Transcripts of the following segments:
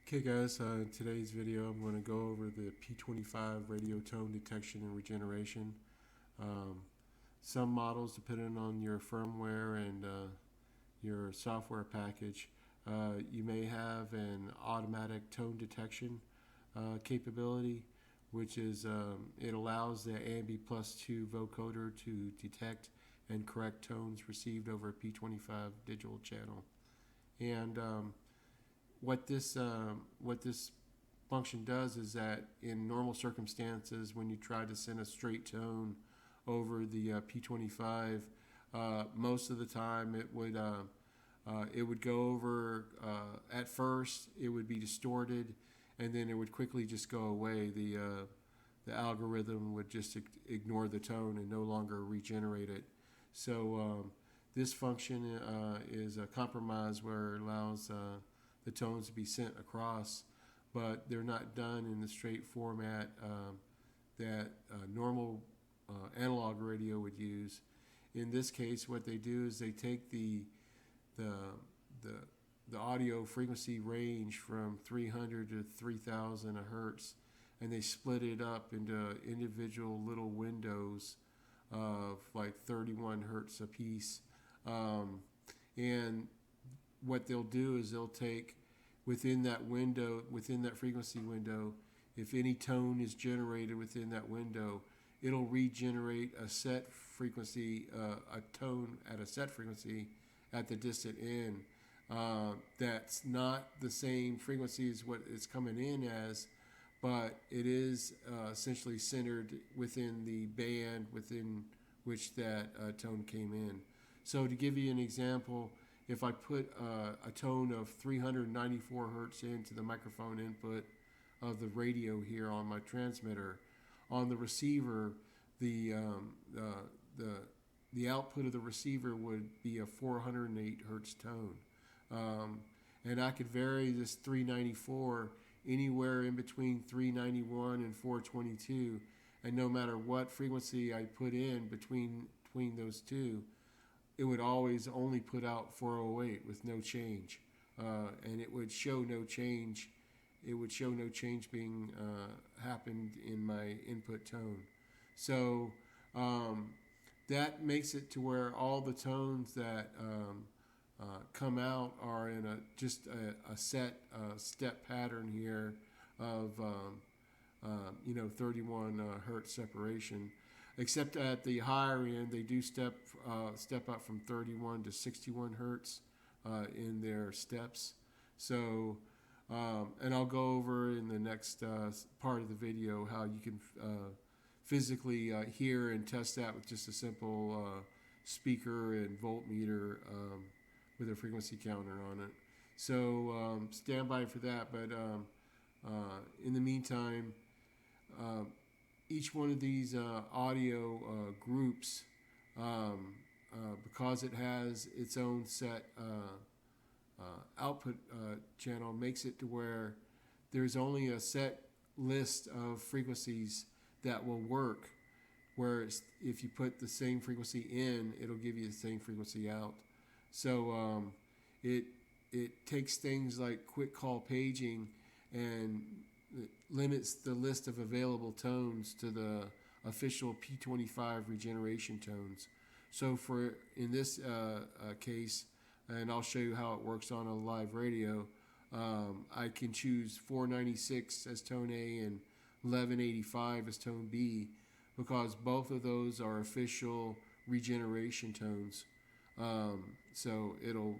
Okay guys, in today's video I'm going to go over the P25 radio tone detection and regeneration. Um, some models, depending on your firmware and your software package, you may have an automatic tone detection capability, which is it allows the AMB plus 2 vocoder to detect and correct tones received over a P25 digital channel. And what this function does is that in normal circumstances, when you try to send a straight tone over the P25, most of the time it would go over. At first, it would be distorted, and then it would quickly just go away. The algorithm would just ignore the tone and no longer regenerate it. So this function is a compromise where it allows the tones to be sent across, but they're not done in the straight format that normal analog radio would use. In this case, what they do is they take the audio frequency range from 300 to 3,000 hertz, and they split it up into individual little windows of like 31 hertz apiece. And what they'll do is they'll take within that window, within that frequency window, if any tone is generated within that window, it'll regenerate a set frequency, a tone at a set frequency at the distant end. That's not the same frequency as what it's coming in as, but it is essentially centered within the band within which that tone came in. So to give you an example, if I put a tone of 394 hertz into the microphone input of the radio here on my transmitter, on the receiver, the output of the receiver would be a 408 hertz tone, and I could vary this 394 anywhere in between 391 and 422, and no matter what frequency I put in between those two, it would always only put out 408 with no change, and it would show no change. It would show no change being happened in my input tone. So that makes it to where all the tones that come out are in just a set step pattern here of 31 hertz separation. Except at the higher end, they do step up from 31 to 61 hertz in their steps. So, and I'll go over in the next part of the video how you can physically hear and test that with just a simple speaker and voltmeter with a frequency counter on it. So stand by for that. But in the meantime, each one of these audio groups, because it has its own set output channel, makes it to where there's only a set list of frequencies that will work. Whereas if you put the same frequency in, it'll give you the same frequency out. So it takes things like quick call paging and it limits the list of available tones to the official P25 regeneration tones. So for in this case, and I'll show you how it works on a live radio, I can choose 496 as tone A and 1185 as tone B, because both of those are official regeneration tones. So it'll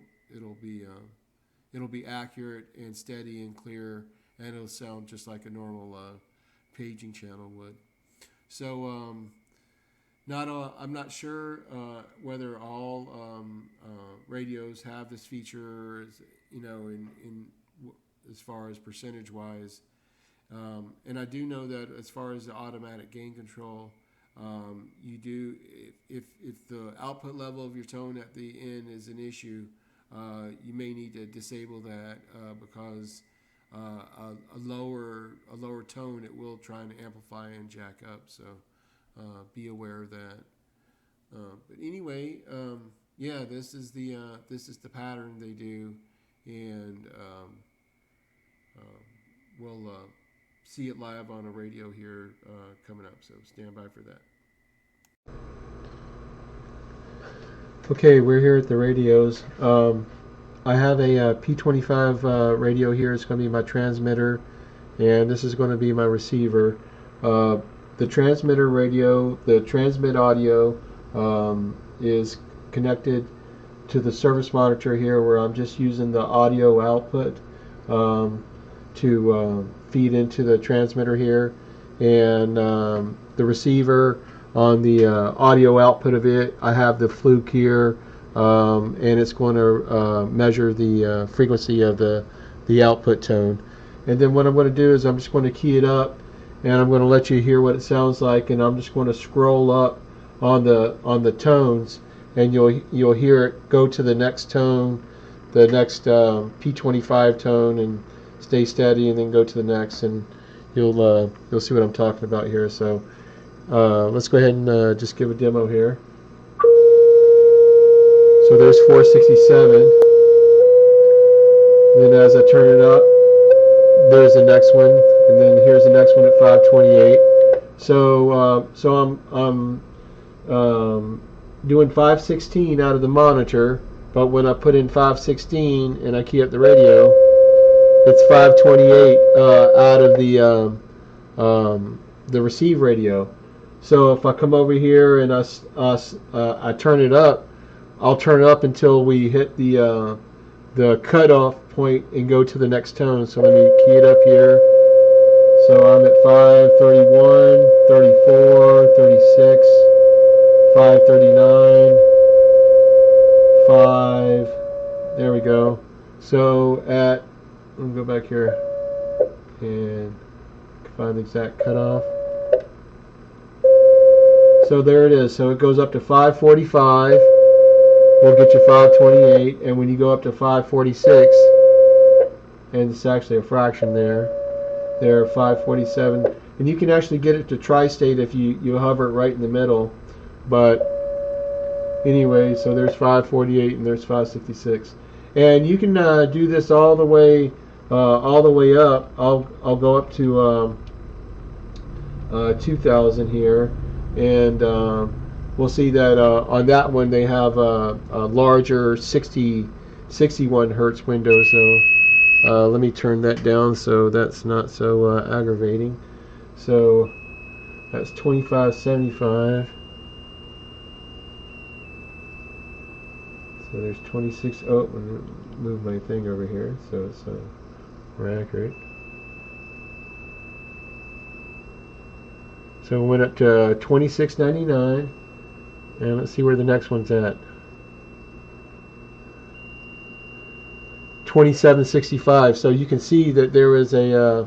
be accurate and steady and clear, and it'll sound just like a normal paging channel would. So I'm not sure whether all radios have this feature, in as far as percentage wise. And I do know that as far as the automatic gain control, you do, if the output level of your tone at the end is an issue, you may need to disable that because a lower tone, it will try and amplify and jack up. So be aware of that. But anyway, yeah, this is the pattern they do, and we'll see it live on a radio here coming up. So stand by for that. Okay, we're here at the radios. I have a P25 radio here. It's going to be my transmitter, and this is going to be my receiver. The transmitter radio, the transmit audio is connected to the service monitor here, where I'm just using the audio output to feed into the transmitter here, and the receiver on the audio output of it, I have the fluke here, and it's going to measure the frequency of the output tone. And then what I'm going to do is I'm just going to key it up, and I'm going to let you hear what it sounds like, and I'm just going to scroll up on the tones, and you'll hear it go to the next tone, the next P25 tone, and stay steady, and then go to the next, and you'll see what I'm talking about here. So let's go ahead and just give a demo here. So there's 467, and then as I turn it up, there's the next one, and then here's the next one at 528. So I'm doing 516 out of the monitor, but when I put in 516 and I key up the radio, it's 528 out of the receive radio. So if I come over here and I turn it up, I'll turn it up until we hit the cutoff point and go to the next tone. So let me key it up here. So I'm at 531, 34, 36, 539, 5. There we go. So let me go back here and find the exact cutoff. So there it is. So it goes up to 545. We'll get you 528, and when you go up to 546, and it's actually a fraction there 547, and you can actually get it to tri-state if you hover it right in the middle. But anyway, so there's 548 and there's 566, and you can do this all the way up. I'll go up to 2000 here, and we'll see that on that one they have a larger 61 hertz window. So let me turn that down so that's not so aggravating. So that's 2575. So there's 26. Oh, I'm going to move my thing over here so it's more accurate. So we went up to 2699, and let's see where the next one's at. 2765. So you can see that there was a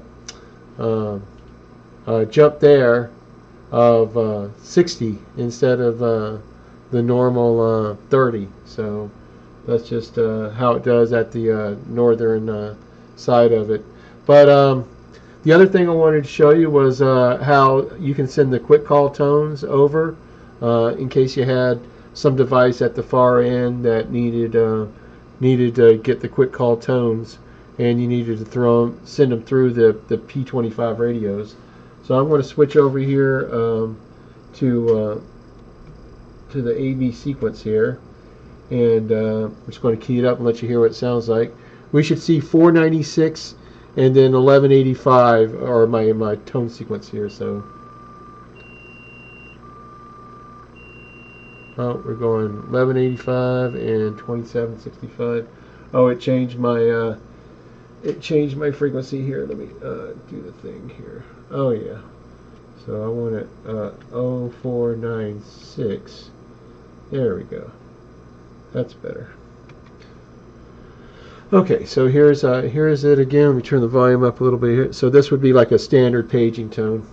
jump there of 60 instead of the normal 30. So that's just how it does at the northern side of it. But the other thing I wanted to show you was how you can send the quick call tones over in case you had some device at the far end that needed to get the quick call tones, and you needed to send them through the P25 radios. So I'm going to switch over here to the AB sequence here, and I'm just going to key it up and let you hear what it sounds like. We should see 496 and then 1185 are my tone sequence here. So we're going 1185 and 2765. Oh, it changed my frequency here. Let me do the thing here. Oh yeah. So I want it 0496. There we go. That's better. Okay, so here's it again. Let me turn the volume up a little bit here. So this would be like a standard paging tone.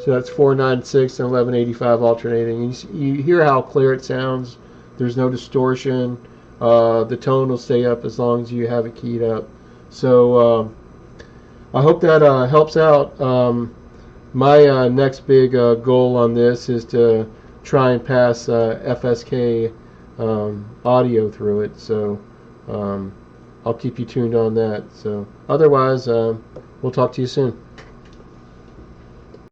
So that's 496 and 1185 alternating. You hear how clear it sounds. There's no distortion. The tone will stay up as long as you have it keyed up. So I hope that helps out. My next big goal on this is to try and pass FSK audio through it. So I'll keep you tuned on that. So otherwise, we'll talk to you soon.